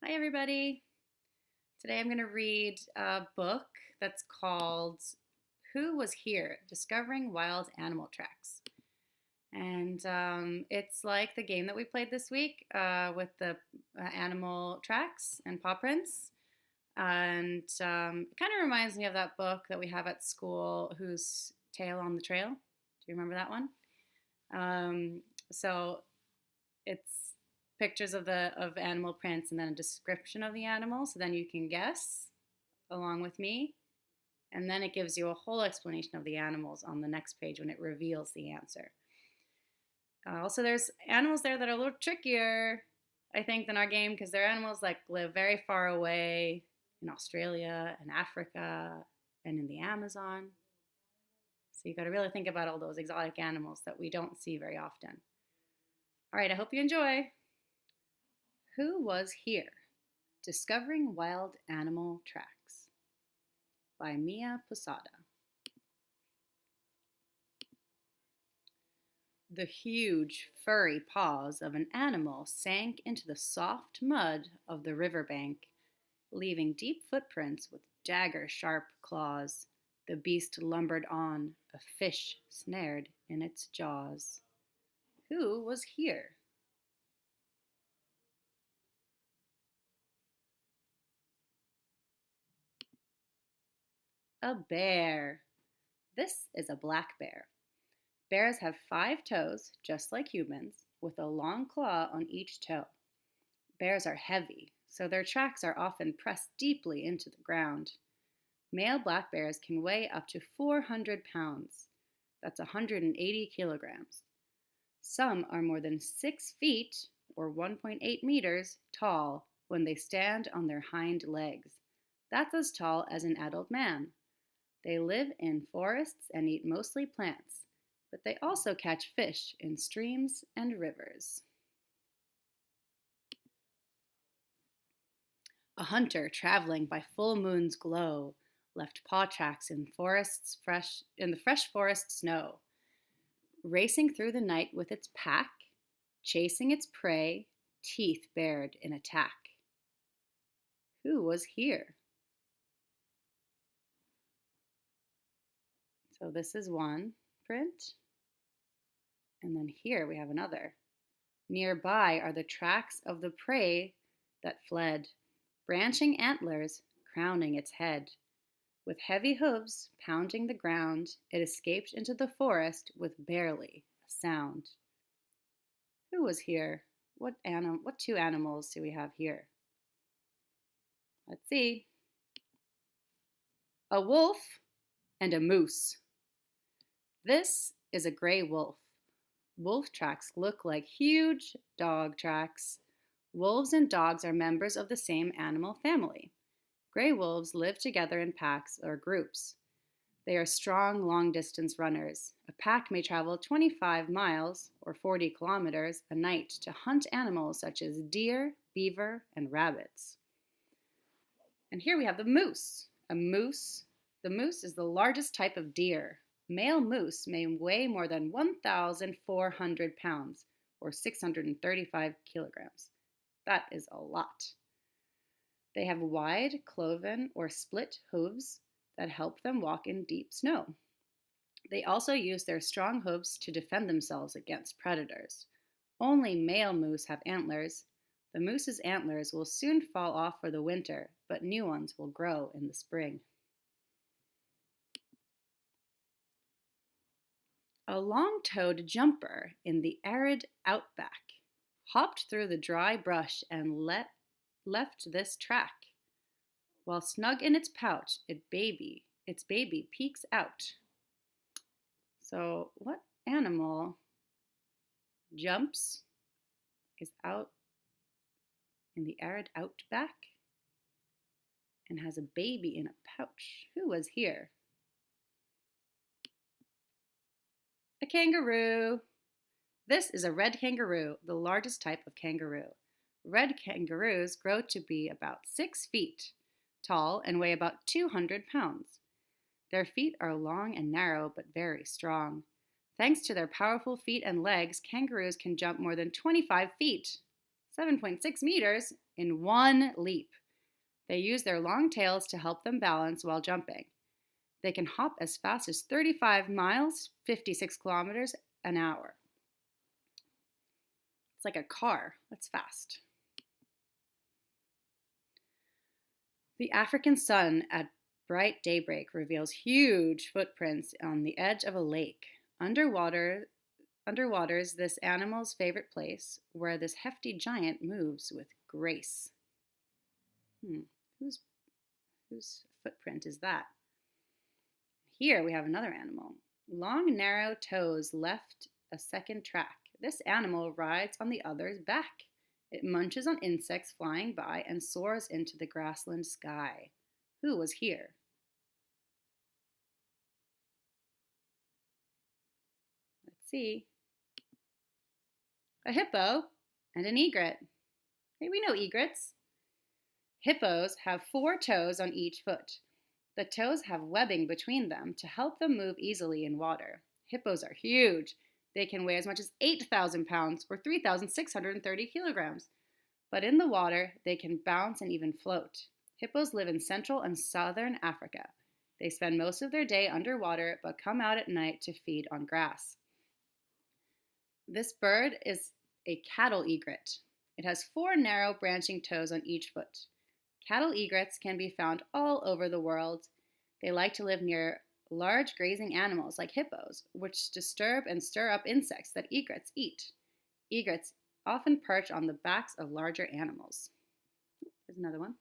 Hi, everybody. Today I'm going to read a book that's called Who Was Here? Discovering Wild Animal Tracks. And it's like the game that we played this week with the animal tracks and paw prints. And it kind of reminds me of that book that we have at school, Whose Tail on the Trail. Do you remember that one? So it's pictures of animal prints and then a description of the animal, so then you can guess along with me, and then it gives you a whole explanation of the animals on the next page when it reveals the answer. Also, there's animals there that are a little trickier, I think, than our game, because they're animals that live very far away in Australia and Africa and in the Amazon. So you got to really think about all those exotic animals that we don't see very often. All right, I hope you enjoy. Who Was Here? Discovering Wild Animal Tracks by Mia Posada. The huge, furry paws of an animal sank into the soft mud of the riverbank, leaving deep footprints with dagger-sharp claws. The beast lumbered on, a fish snared in its jaws. Who was here? A bear. This is a black bear. Bears have 5 toes, just like humans, with a long claw on each toe. Bears are heavy, so their tracks are often pressed deeply into the ground. Male black bears can weigh up to 400 pounds. That's 180 kilograms. Some are more than 6 feet, or 1.8 meters, tall when they stand on their hind legs. That's as tall as an adult man. They live in forests and eat mostly plants, but they also catch fish in streams and rivers. A hunter traveling by full moon's glow left paw tracks in the fresh forest snow. Racing through the night with its pack, chasing its prey, teeth bared in attack. Who was here? So this is one print. And then here we have another. Nearby are the tracks of the prey that fled, branching antlers crowning its head. With heavy hooves pounding the ground, it escaped into the forest with barely a sound. Who was here? What 2 animals do we have here? Let's see. A wolf and a moose. This is a gray wolf. Wolf tracks look like huge dog tracks. Wolves and dogs are members of the same animal family. Gray wolves live together in packs or groups. They are strong, long-distance runners. A pack may travel 25 miles or 40 kilometers a night to hunt animals such as deer, beaver, and rabbits. And here we have the moose. The moose is the largest type of deer. Male moose may weigh more than 1,400 pounds, or 635 kilograms. That is a lot. They have wide, cloven, or split hooves that help them walk in deep snow. They also use their strong hooves to defend themselves against predators. Only male moose have antlers. The moose's antlers will soon fall off for the winter, but new ones will grow in the spring. A long-toed jumper in the arid outback hopped through the dry brush and left this track. While snug in its pouch, its baby peeks out. So what animal jumps, is out in the arid outback, and has a baby in a pouch? Who was here? A kangaroo. This is a red kangaroo, the largest type of kangaroo. Red kangaroos grow to be about 6 feet tall and weigh about 200 pounds. Their feet are long and narrow but very strong. Thanks to their powerful feet and legs, kangaroos can jump more than 25 feet. 7.6 meters in one leap. They use their long tails to help them balance while jumping. They can hop as fast as 35 miles, 56 kilometers an hour. It's like a car. That's fast. The African sun at bright daybreak reveals huge footprints on the edge of a lake. Underwater is this animal's favorite place, where this hefty giant moves with grace. Whose footprint is that? Here we have another animal. Long, narrow toes left a second track. This animal rides on the other's back. It munches on insects flying by and soars into the grassland sky. Who was here? Let's see. A hippo and an egret. Hey, we know egrets. Hippos have 4 toes on each foot. The toes have webbing between them to help them move easily in water. Hippos are huge. They can weigh as much as 8,000 pounds or 3,630 kilograms. But in the water, they can bounce and even float. Hippos live in Central and Southern Africa. They spend most of their day underwater but come out at night to feed on grass. This bird is a cattle egret. It has 4 narrow branching toes on each foot. Cattle egrets can be found all over the world. They like to live near large grazing animals like hippos, which disturb and stir up insects that egrets eat. Egrets often perch on the backs of larger animals. There's another one.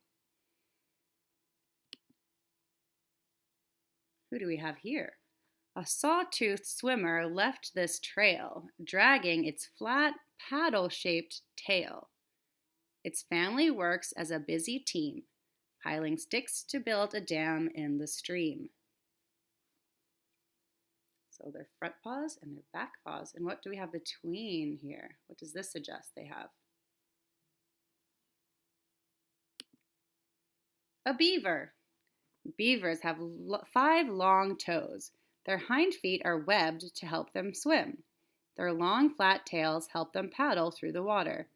Who do we have here? A sawtoothed swimmer left this trail, dragging its flat, paddle-shaped tail. Its family works as a busy team, piling sticks to build a dam in the stream. So their front paws and their back paws. And what do we have between here? What does this suggest they have? A beaver. Beavers have 5 long toes. Their hind feet are webbed to help them swim. Their long, flat tails help them paddle through the water.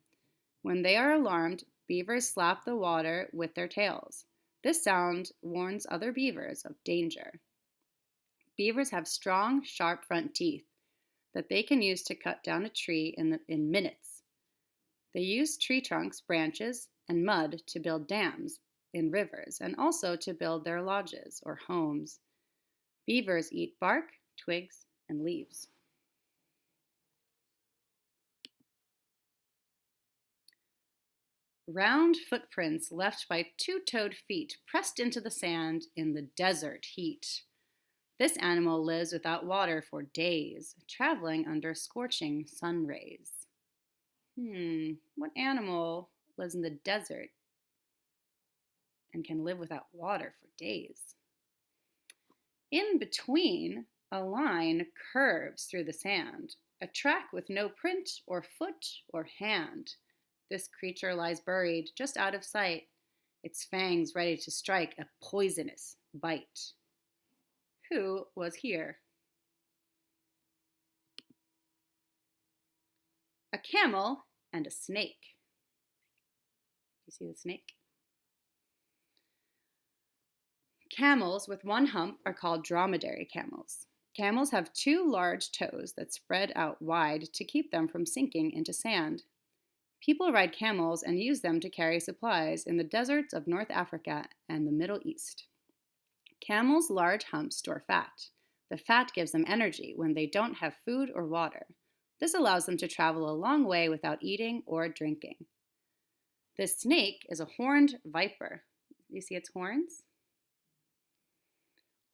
When they are alarmed, beavers slap the water with their tails. This sound warns other beavers of danger. Beavers have strong, sharp front teeth that they can use to cut down a tree in minutes. They use tree trunks, branches, and mud to build dams in rivers and also to build their lodges or homes. Beavers eat bark, twigs, and leaves. Round footprints left by 2-toed feet pressed into the sand in the desert heat. This animal lives without water for days, traveling under scorching sun rays. What animal lives in the desert and can live without water for days? In between, a line curves through the sand, a track with no print or foot or hand. This creature lies buried just out of sight, its fangs ready to strike a poisonous bite. Who was here? A camel and a snake. You see the snake? Camels with one hump are called dromedary camels. Camels have 2 large toes that spread out wide to keep them from sinking into sand. People ride camels and use them to carry supplies in the deserts of North Africa and the Middle East. Camels' large humps store fat. The fat gives them energy when they don't have food or water. This allows them to travel a long way without eating or drinking. This snake is a horned viper. You see its horns?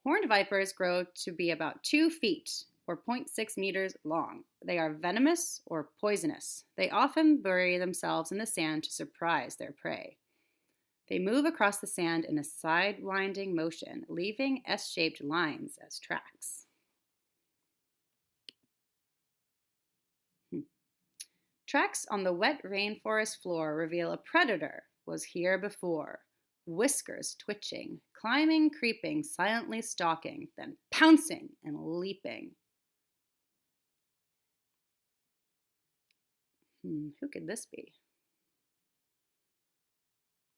Horned vipers grow to be about 2 feet or 0.6 meters long. They are venomous or poisonous. They often bury themselves in the sand to surprise their prey. They move across the sand in a side-winding motion, leaving S-shaped lines as tracks. Tracks on the wet rainforest floor reveal a predator was here before. Whiskers twitching, climbing, creeping, silently stalking, then pouncing and leaping. Who could this be?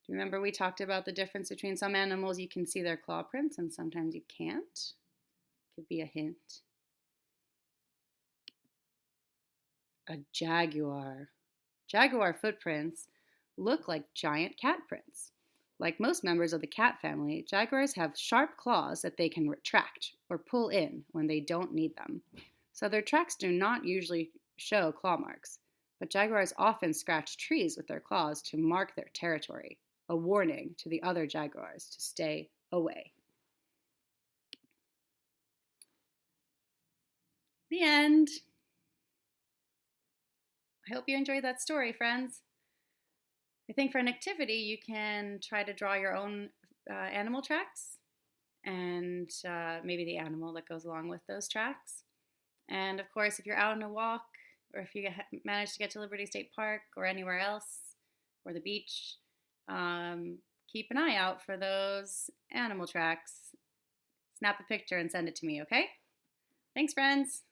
Do you remember we talked about the difference between some animals you can see their claw prints and sometimes you can't? Could be a hint. A jaguar. Jaguar footprints look like giant cat prints. Like most members of the cat family, jaguars have sharp claws that they can retract or pull in when they don't need them. So their tracks do not usually show claw marks, but jaguars often scratch trees with their claws to mark their territory, a warning to the other jaguars to stay away. The end. I hope you enjoyed that story, friends. I think for an activity, you can try to draw your own animal tracks and maybe the animal that goes along with those tracks. And of course, if you're out on a walk or if you manage to get to Liberty State Park or anywhere else or the beach, keep an eye out for those animal tracks. Snap a picture and send it to me, okay? Thanks, friends.